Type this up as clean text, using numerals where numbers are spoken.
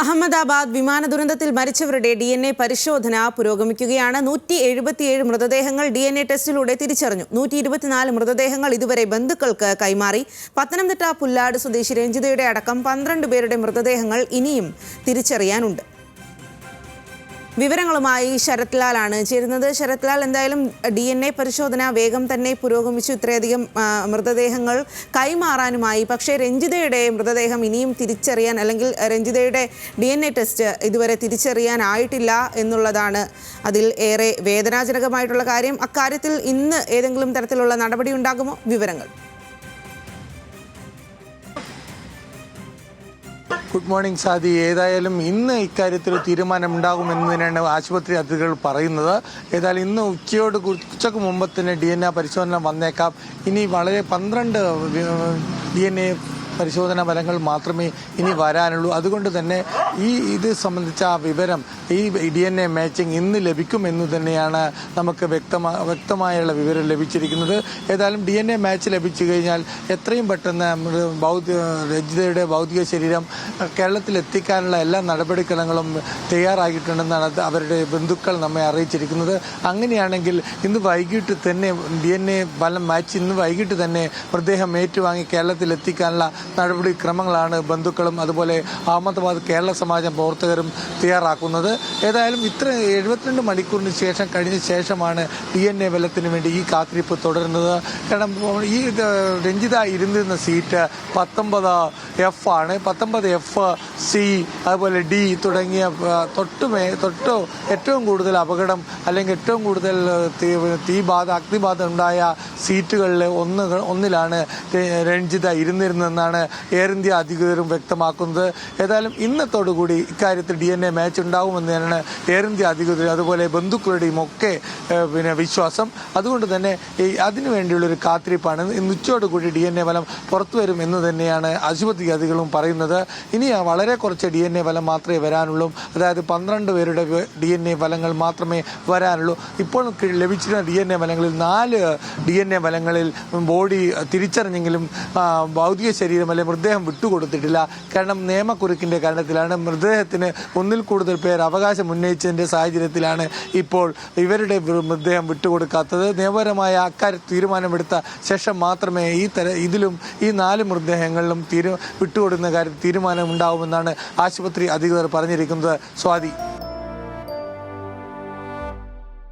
അഹമ്മദാബാദ് വിമാന ദുരന്തത്തിൽ മരിച്ചവരുടെ DNA പരിശോധന പുരോഗമിക്കുകയാണ്. 177 മൃതദേഹങ്ങൾ DNA ടെസ്റ്റിലൂടെ തിരിച്ചറിഞ്ഞു. 124 മൃതദേഹങ്ങൾ ഇതുവരെ ബന്ധുക്കൾക്ക് കൈമാറി. പത്തനംതിട്ട പുല്ലാട് സ്വദേശി രഞ്ജിതയുടെ അടക്കം 12 പേരുടെ മൃതദേഹങ്ങൾ ഇനിയും തിരിച്ചറിയാനുണ്ട്. വിവരങ്ങളുമായി ശരത് ലാലാണ് ചേരുന്നത്. ശരത് ലാൽ, എന്തായാലും DNA പരിശോധന വേഗം തന്നെ പുരോഗമിച്ചു. ഇത്രയധികം മൃതദേഹങ്ങൾ കൈമാറാനുമായി. പക്ഷേ രഞ്ജിതയുടെ മൃതദേഹം ഇനിയും തിരിച്ചറിയാൻ, അല്ലെങ്കിൽ രഞ്ജിതയുടെ DNA ടെസ്റ്റ് ഇതുവരെ തിരിച്ചറിയാനായിട്ടില്ല എന്നുള്ളതാണ് അതിൽ ഏറെ വേദനാജനകമായിട്ടുള്ള കാര്യം. അക്കാര്യത്തിൽ ഇന്ന് ഏതെങ്കിലും തരത്തിലുള്ള നടപടി ഉണ്ടാകുമോ? വിവരങ്ങൾ. Good morning Saadi. ഏതായാലും ഇന്ന് ഇക്കാര്യത്തിൽ തീരുമാനമുണ്ടാകുമെന്ന് തന്നെയാണ് ആശുപത്രി അധികൃതർ പറയുന്നത്. ഏതായാലും ഇന്ന് ഉച്ചയ്ക്ക് മുമ്പ് തന്നെ DNA പരിശോധന വന്നേക്കാം. ഇനി വളരെ 12 DNA പരിശോധനാ ഫലങ്ങൾ മാത്രമേ ഇനി വരാനുള്ളൂ. അതുകൊണ്ട് തന്നെ ഇത് സംബന്ധിച്ച വിവരം, ഈ DNA മാച്ചിങ് ഇന്ന് ലഭിക്കുമെന്ന് തന്നെയാണ് നമുക്ക് വ്യക്തമായുള്ള വിവരം ലഭിച്ചിരിക്കുന്നത്. ഏതായാലും DNA മാച്ച് ലഭിച്ചു കഴിഞ്ഞാൽ എത്രയും പെട്ടെന്ന് രഞ്ജിതയുടെ ഭൗതിക ശരീരം കേരളത്തിൽ എത്തിക്കാനുള്ള എല്ലാ നടപടിക്രമങ്ങളും തയ്യാറായിട്ടുണ്ടെന്നാണ് അവരുടെ ബന്ധുക്കൾ നമ്മെ അറിയിച്ചിരിക്കുന്നത്. അങ്ങനെയാണെങ്കിൽ ഇന്ന് വൈകിട്ട് തന്നെ DNA ഫലം മാച്ച് ഇന്ന് വൈകിട്ട് തന്നെ മൃതദേഹം ഏറ്റുവാങ്ങി കേരളത്തിൽ എത്തിക്കാനുള്ള നടപടിക്രമങ്ങളാണ് ബന്ധുക്കളും അതുപോലെ അഹമ്മദാബാദ് കേരള സമാജം പ്രവർത്തകരും തയ്യാറാക്കുന്നത്. ഏതായാലും 72 മണിക്കൂറിന് ശേഷം കഴിഞ്ഞ ശേഷമാണ് DNA ഫലത്തിന് വേണ്ടി ഈ കാത്തിരിപ്പ് തുടരുന്നത്. കാരണം ഈ രഞ്ജിത ഇരുന്നിരുന്ന സീറ്റ് 19F ആണ്. 19F, C, അതുപോലെ D തുടങ്ങിയ ഏറ്റവും കൂടുതൽ അപകടം അല്ലെങ്കിൽ ഏറ്റവും കൂടുതൽ അഗ്നിബാധ ഉണ്ടായ സീറ്റുകളിൽ ഒന്നിലാണ് രഞ്ജിത ഇരുന്നിരുന്നതെന്നാണ് എയർ ഇന്ത്യ അധികൃതരും വ്യക്തമാക്കുന്നത്. ഏതായാലും ഇന്നത്തോടുകൂടി ഇക്കാര്യത്തിൽ DNA മാച്ച് ഉണ്ടാകുമെന്ന് തന്നെയാണ് എയർ ഇന്ത്യ അധികൃതർ അതുപോലെ ബന്ധുക്കളുടെയും ഒക്കെ വിശ്വാസം. അതുകൊണ്ട് തന്നെ അതിനുവേണ്ടിയുള്ളൊരു കാത്തിരിപ്പാണ്. ഇന്ന് ഉച്ചയോടുകൂടി DNA ഫലം പുറത്തു വരും എന്ന് തന്നെയാണ് ആശുപത്രി അധികൃതരും പറയുന്നത്. ഇനി വളരെ കുറച്ച് DNA ഫലം മാത്രമേ വരാനുള്ളൂ. അതായത് 12 പേരുടെ DNA ഫലങ്ങൾ മാത്രമേ വരാനുള്ളൂ. ഇപ്പോൾ ലഭിച്ചിരുന്ന DNA ഫലങ്ങളിൽ 4 DNA ഫലങ്ങളിൽ ബോഡി തിരിച്ചറിഞ്ഞെങ്കിലും ഭൗതിക ശരീരം അല്ലെങ്കിൽ മൃതദേഹം വിട്ടുകൊടുത്തിട്ടില്ല. കാരണം നിയമക്കുരുക്കിന്റെ കാരണത്തിലാണ് മൃതദേഹത്തിന് ഒന്നിൽ കൂടുതൽ പേർ അവകാശം ഉന്നയിച്ചതിന്റെ സാഹചര്യത്തിലാണ് ഇപ്പോൾ ഇവരുടെ മൃതദേഹം വിട്ടുകൊടുക്കാത്തത്. നിയമപരമായ അക്കാര്യം തീരുമാനമെടുത്ത ശേഷം മാത്രമേ ഇതിലും ഈ 4 മൃതദേഹങ്ങളിലും വിട്ടുകൊടുക്കുന്ന കാര്യത്തിൽ തീരുമാനം ഉണ്ടാവുമെന്നാണ് ആശുപത്രി അധികൃതർ പറഞ്ഞിരിക്കുന്നത്. സ്വാതി.